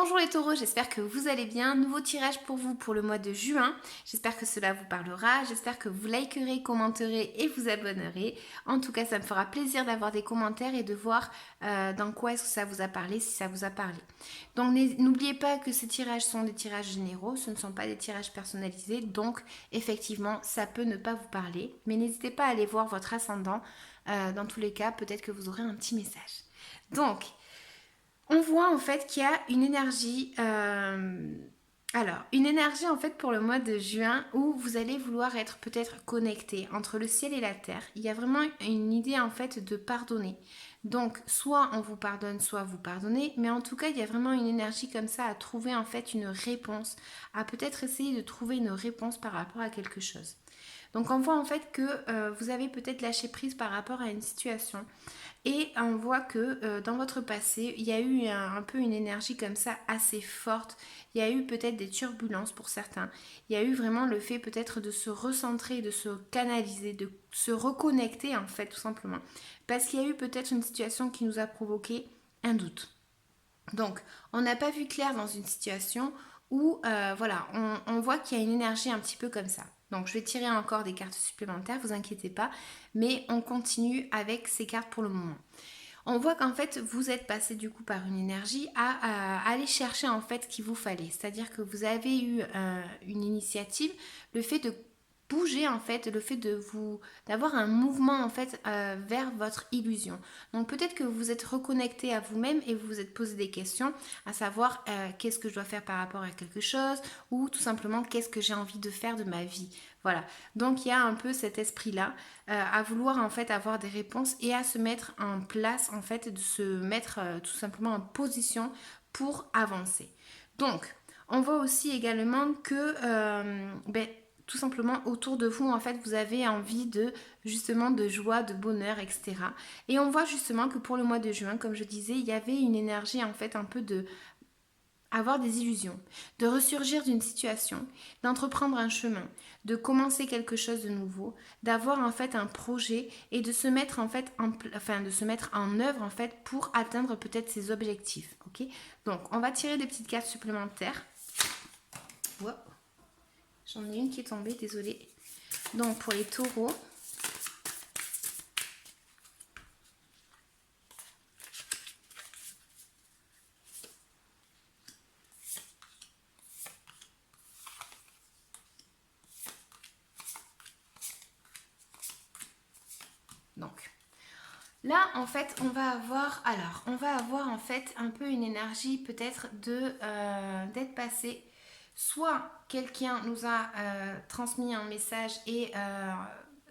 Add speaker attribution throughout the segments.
Speaker 1: Bonjour les taureaux, j'espère que vous allez bien. Nouveau tirage pour vous pour le mois de juin. J'espère que cela vous parlera. J'espère que vous likerez, commenterez et vous abonnerez. En tout cas, ça me fera plaisir d'avoir des commentaires et de voir dans quoi est-ce que ça vous a parlé, si ça vous a parlé. Donc n'oubliez pas que ces tirages sont des tirages généraux, ce ne sont pas des tirages personnalisés. Donc effectivement, ça peut ne pas vous parler. Mais n'hésitez pas à aller voir votre ascendant. Dans tous les cas, peut-être que vous aurez un petit message. Donc, on voit en fait qu'il y a une énergie, une énergie en fait pour le mois de juin où vous allez vouloir être peut-être connecté entre le ciel et la terre. Il y a vraiment une idée en fait de pardonner. Donc soit on vous pardonne, soit vous pardonnez, mais en tout cas il y a vraiment une énergie comme ça à trouver en fait une réponse, à peut-être essayer de trouver une réponse par rapport à quelque chose. Donc on voit en fait que vous avez peut-être lâché prise par rapport à une situation et on voit que dans votre passé, il y a eu un peu une énergie comme ça assez forte. Il y a eu peut-être des turbulences pour certains. Il y a eu vraiment le fait peut-être de se recentrer, de se canaliser, de se reconnecter en fait tout simplement. Parce qu'il y a eu peut-être une situation qui nous a provoqué un doute. Donc, on n'a pas vu clair dans une situation où, on voit qu'il y a une énergie un petit peu comme ça. Donc, je vais tirer encore des cartes supplémentaires, vous inquiétez pas, mais on continue avec ces cartes pour le moment. On voit qu'en fait, vous êtes passé du coup par une énergie à aller chercher en fait ce qu'il vous fallait. C'est-à-dire que vous avez eu une initiative, le fait de bouger en fait, le fait de vous d'avoir un mouvement en fait vers votre illusion. Donc peut-être que vous vous êtes reconnecté à vous-même et vous vous êtes posé des questions, à savoir qu'est-ce que je dois faire par rapport à quelque chose ou tout simplement qu'est-ce que j'ai envie de faire de ma vie. Voilà. Donc il y a un peu cet esprit-là à vouloir en fait avoir des réponses et à se mettre en place en fait, de se mettre tout simplement en position pour avancer. Donc on voit aussi également que tout simplement autour de vous en fait vous avez envie de justement de joie, de bonheur, etc. Et on voit justement que pour le mois de juin, comme je disais, il y avait une énergie en fait un peu de avoir des illusions, de ressurgir d'une situation, d'entreprendre un chemin, de commencer quelque chose de nouveau, d'avoir en fait un projet et de se mettre en fait de se mettre en œuvre en fait pour atteindre peut-être ses objectifs. Ok. Donc on va tirer des petites cartes supplémentaires. Wow. J'en ai une qui est tombée, désolée. Donc pour les taureaux. Donc là en fait on va avoir en fait un peu une énergie peut-être de d'être passé. Soit quelqu'un nous a transmis un message et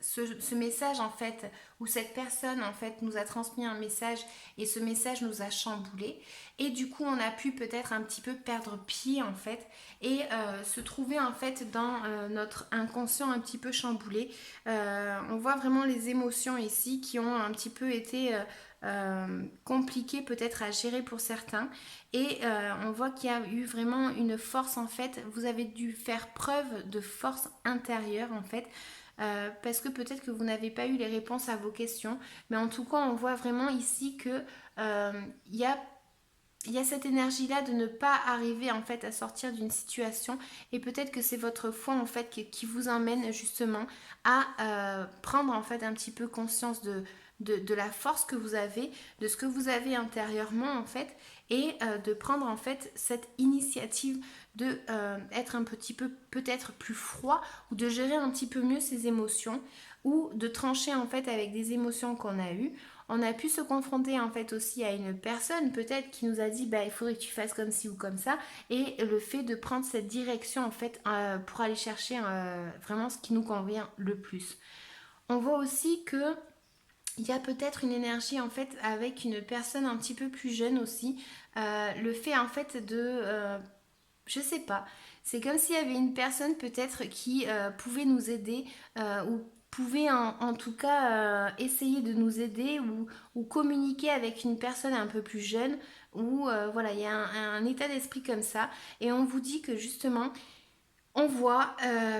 Speaker 1: ce message en fait, ou cette personne en fait nous a transmis un message et ce message nous a chamboulé et du coup on a pu peut-être un petit peu perdre pied en fait et se trouver en fait dans notre inconscient un petit peu chamboulé. On voit vraiment les émotions ici qui ont un petit peu été compliquées peut-être à gérer pour certains et on voit qu'il y a eu vraiment une force en fait, vous avez dû faire preuve de force intérieure en fait. Parce que peut-être que vous n'avez pas eu les réponses à vos questions, mais en tout cas on voit vraiment ici que il y a cette énergie là de ne pas arriver en fait à sortir d'une situation et peut-être que c'est votre foi en fait qui vous emmène justement à prendre en fait un petit peu conscience de la force que vous avez, de ce que vous avez intérieurement en fait et de prendre en fait cette initiative de être un petit peu peut-être plus froid ou de gérer un petit peu mieux ses émotions ou de trancher en fait avec des émotions qu'on a eues. On a pu se confronter en fait aussi à une personne peut-être qui nous a dit bah il faudrait que tu fasses comme ci ou comme ça et le fait de prendre cette direction en fait pour aller chercher vraiment ce qui nous convient le plus. On voit aussi que il y a peut-être une énergie en fait avec une personne un petit peu plus jeune aussi. Le fait en fait de je sais pas. C'est comme s'il y avait une personne peut-être qui pouvait nous aider ou pouvait en tout cas essayer de nous aider ou communiquer avec une personne un peu plus jeune ou voilà, il y a un état d'esprit comme ça et on vous dit que justement on voit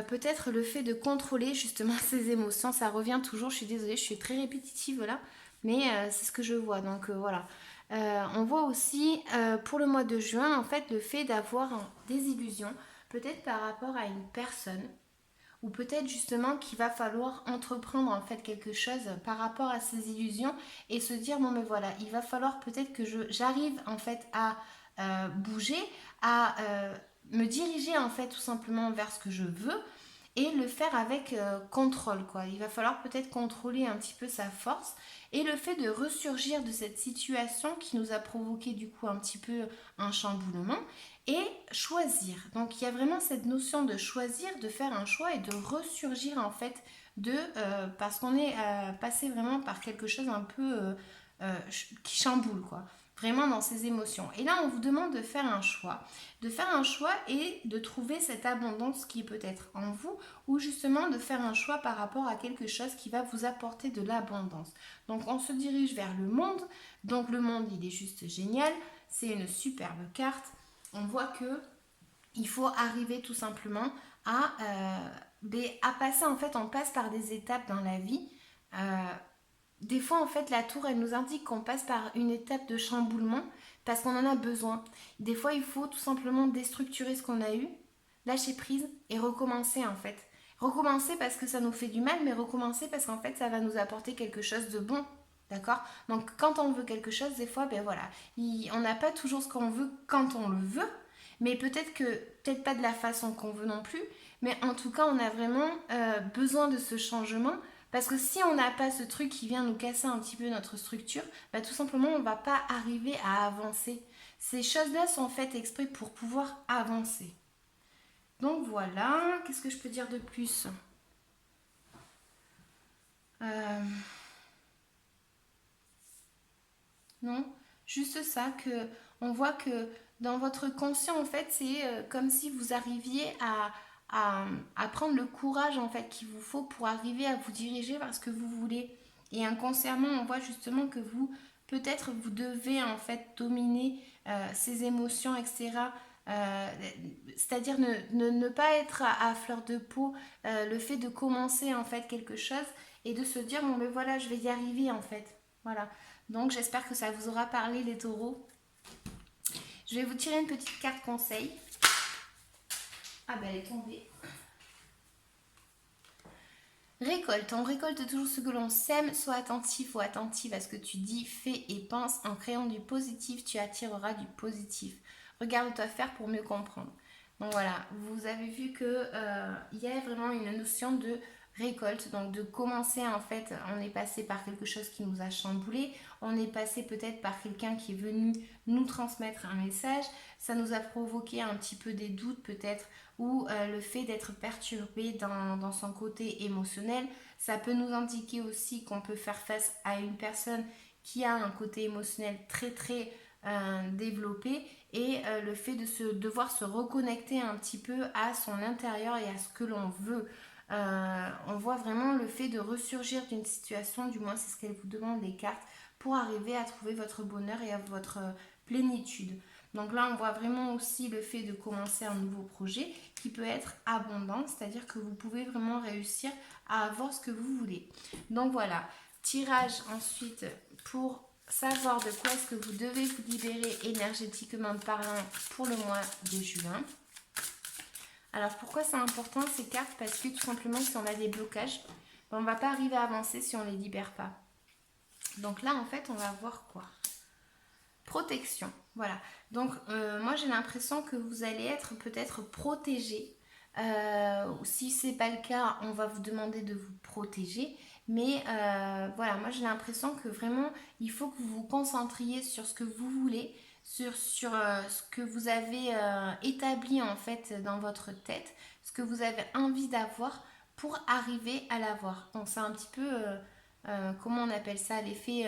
Speaker 1: peut-être le fait de contrôler justement ses émotions, ça revient toujours, je suis désolée, je suis très répétitive là, mais c'est ce que je vois, donc voilà. On voit aussi pour le mois de juin, en fait, le fait d'avoir des illusions, peut-être par rapport à une personne, ou peut-être justement qu'il va falloir entreprendre en fait quelque chose par rapport à ces illusions et se dire bon mais voilà, il va falloir peut-être que j'arrive en fait à bouger, à me diriger en fait tout simplement vers ce que je veux et le faire avec contrôle quoi. Il va falloir peut-être contrôler un petit peu sa force et le fait de ressurgir de cette situation qui nous a provoqué du coup un petit peu un chamboulement et choisir. Donc il y a vraiment cette notion de choisir, de faire un choix et de ressurgir en fait de parce qu'on est passé vraiment par quelque chose un peu qui chamboule quoi. Vraiment dans ses émotions. Et là, on vous demande de faire un choix. De faire un choix et de trouver cette abondance qui peut être en vous ou justement de faire un choix par rapport à quelque chose qui va vous apporter de l'abondance. Donc, on se dirige vers le monde. Donc, le monde, il est juste génial. C'est une superbe carte. On voit que il faut arriver tout simplement à passer, en fait, on passe par des étapes dans la vie. Euh, des fois, en fait, la tour, elle nous indique qu'on passe par une étape de chamboulement parce qu'on en a besoin. Des fois, il faut tout simplement déstructurer ce qu'on a eu, lâcher prise et recommencer, en fait. Recommencer parce que ça nous fait du mal, mais recommencer parce qu'en fait, ça va nous apporter quelque chose de bon. D'accord. Donc, quand on veut quelque chose, des fois, ben voilà, on n'a pas toujours ce qu'on veut quand on le veut, mais peut-être pas de la façon qu'on veut non plus, mais en tout cas, on a vraiment besoin de ce changement parce que si on n'a pas ce truc qui vient nous casser un petit peu notre structure, bah, tout simplement, on ne va pas arriver à avancer. Ces choses-là sont faites exprès pour pouvoir avancer. Donc voilà, qu'est-ce que je peux dire de plus? Euh, Non, juste ça, que on voit que dans votre conscient, en fait, c'est comme si vous arriviez à, à prendre le courage, en fait, qu'il vous faut pour arriver à vous diriger vers ce que vous voulez. Et inconsciemment, on voit justement que vous, peut-être, vous devez, en fait, dominer ces émotions, etc. Euh, C'est-à-dire ne pas être à fleur de peau, le fait de commencer, en fait, quelque chose et de se dire, bon, ben voilà, je vais y arriver, en fait. Voilà. Donc j'espère que ça vous aura parlé les taureaux. Je vais vous tirer une petite carte conseil. Ah ben elle est tombée. Récolte. On récolte toujours ce que l'on sème. Sois attentif ou attentive à ce que tu dis, fais et penses. En créant du positif, tu attireras du positif. Regarde-toi faire pour mieux comprendre. Donc voilà, vous avez vu que il y a vraiment une notion de récolte, donc de commencer en fait, on est passé par quelque chose qui nous a chamboulé, on est passé peut-être par quelqu'un qui est venu nous transmettre un message, ça nous a provoqué un petit peu des doutes peut-être, ou le fait d'être perturbé dans son côté émotionnel, ça peut nous indiquer aussi qu'on peut faire face à une personne qui a un côté émotionnel très très développé et le fait de devoir se reconnecter un petit peu à son intérieur et à ce que l'on veut. On voit vraiment le fait de ressurgir d'une situation, du moins c'est ce qu'elle vous demande les cartes, pour arriver à trouver votre bonheur et à votre plénitude. Donc là, on voit vraiment aussi le fait de commencer un nouveau projet qui peut être abondant, c'est-à-dire que vous pouvez vraiment réussir à avoir ce que vous voulez. Donc voilà, tirage ensuite pour savoir de quoi est-ce que vous devez vous libérer énergétiquement parlant pour le mois de juin. Alors pourquoi c'est important ces cartes? Parce que tout simplement si on a des blocages, on ne va pas arriver à avancer si on ne les libère pas. Donc là en fait on va voir quoi? Protection, voilà. Donc moi j'ai l'impression que vous allez être peut-être protégé. Si c'est pas le cas, on va vous demander de vous protéger. Mais voilà, moi j'ai l'impression que vraiment il faut que vous vous concentriez sur ce que vous voulez, sur ce que vous avez établi en fait dans votre tête, ce que vous avez envie d'avoir pour arriver à l'avoir. Donc c'est un petit peu, comment on appelle ça, l'effet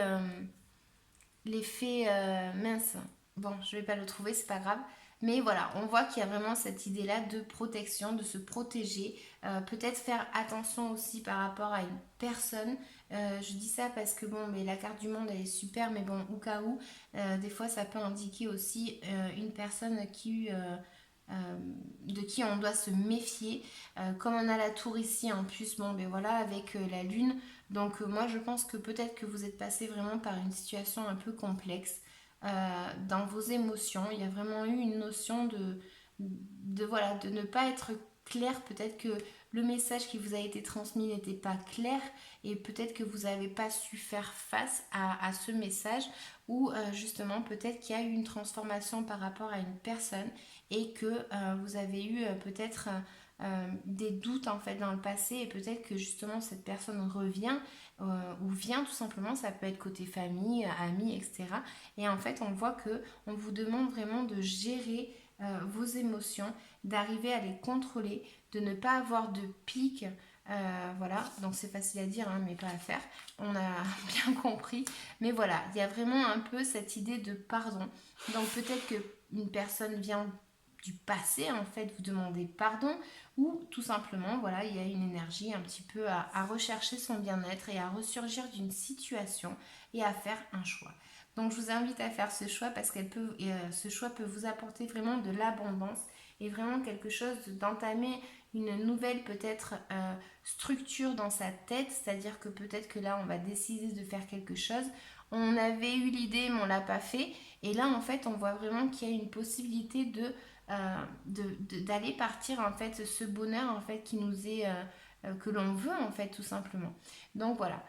Speaker 1: mince. Bon, je vais pas le trouver, c'est pas grave. Mais voilà, on voit qu'il y a vraiment cette idée-là de protection, de se protéger. Peut-être faire attention aussi par rapport à une personne. Je dis ça parce que bon, mais la carte du monde elle est super, mais bon, au cas où, des fois ça peut indiquer aussi une personne de qui on doit se méfier. Comme on a la tour ici en plus, bon ben voilà, avec la lune. Donc moi je pense que peut-être que vous êtes passé vraiment par une situation un peu complexe. dans vos émotions. Il y a vraiment eu une notion voilà, de ne pas être clair. Peut-être que le message qui vous a été transmis n'était pas clair et peut-être que vous n'avez pas su faire face à ce message ou justement peut-être qu'il y a eu une transformation par rapport à une personne et que vous avez eu peut-être des doutes en fait dans le passé et peut-être que justement cette personne revient ou vient tout simplement, ça peut être côté famille, amis, etc. Et en fait on voit que on vous demande vraiment de gérer vos émotions, d'arriver à les contrôler, de ne pas avoir de pic. Voilà, donc c'est facile à dire, hein, mais pas à faire. On a bien compris. Mais voilà, il y a vraiment un peu cette idée de pardon. Donc peut-être qu'une personne vient du passé, en fait, vous demander pardon, ou tout simplement, voilà, il y a une énergie un petit peu à rechercher son bien-être et à ressurgir d'une situation et à faire un choix. Donc je vous invite à faire ce choix parce ce choix peut vous apporter vraiment de l'abondance et vraiment quelque chose d'entamer une nouvelle peut-être structure dans sa tête, c'est-à-dire que peut-être que là on va décider de faire quelque chose. On avait eu l'idée mais on l'a pas fait et là en fait on voit vraiment qu'il y a une possibilité d'aller partir en fait ce bonheur en fait qui nous est que l'on veut en fait tout simplement. Donc voilà.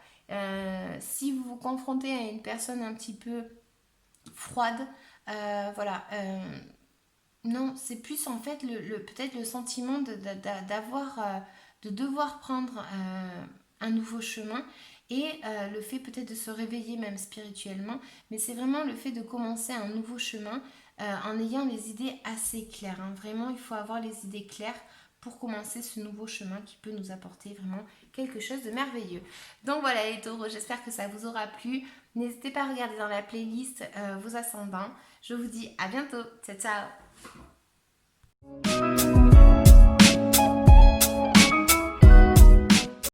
Speaker 1: Si vous vous confrontez à une personne un petit peu froide, voilà. Non, c'est plus en fait peut-être le sentiment de devoir prendre un nouveau chemin et le fait peut-être de se réveiller même spirituellement, mais c'est vraiment le fait de commencer un nouveau chemin en ayant les idées assez claires, hein. Vraiment, il faut avoir les idées claires pour commencer ce nouveau chemin qui peut nous apporter vraiment quelque chose de merveilleux. Donc voilà les taureaux, j'espère que ça vous aura plu. N'hésitez pas à regarder dans la playlist vos ascendants. Je vous dis à bientôt. Ciao ciao.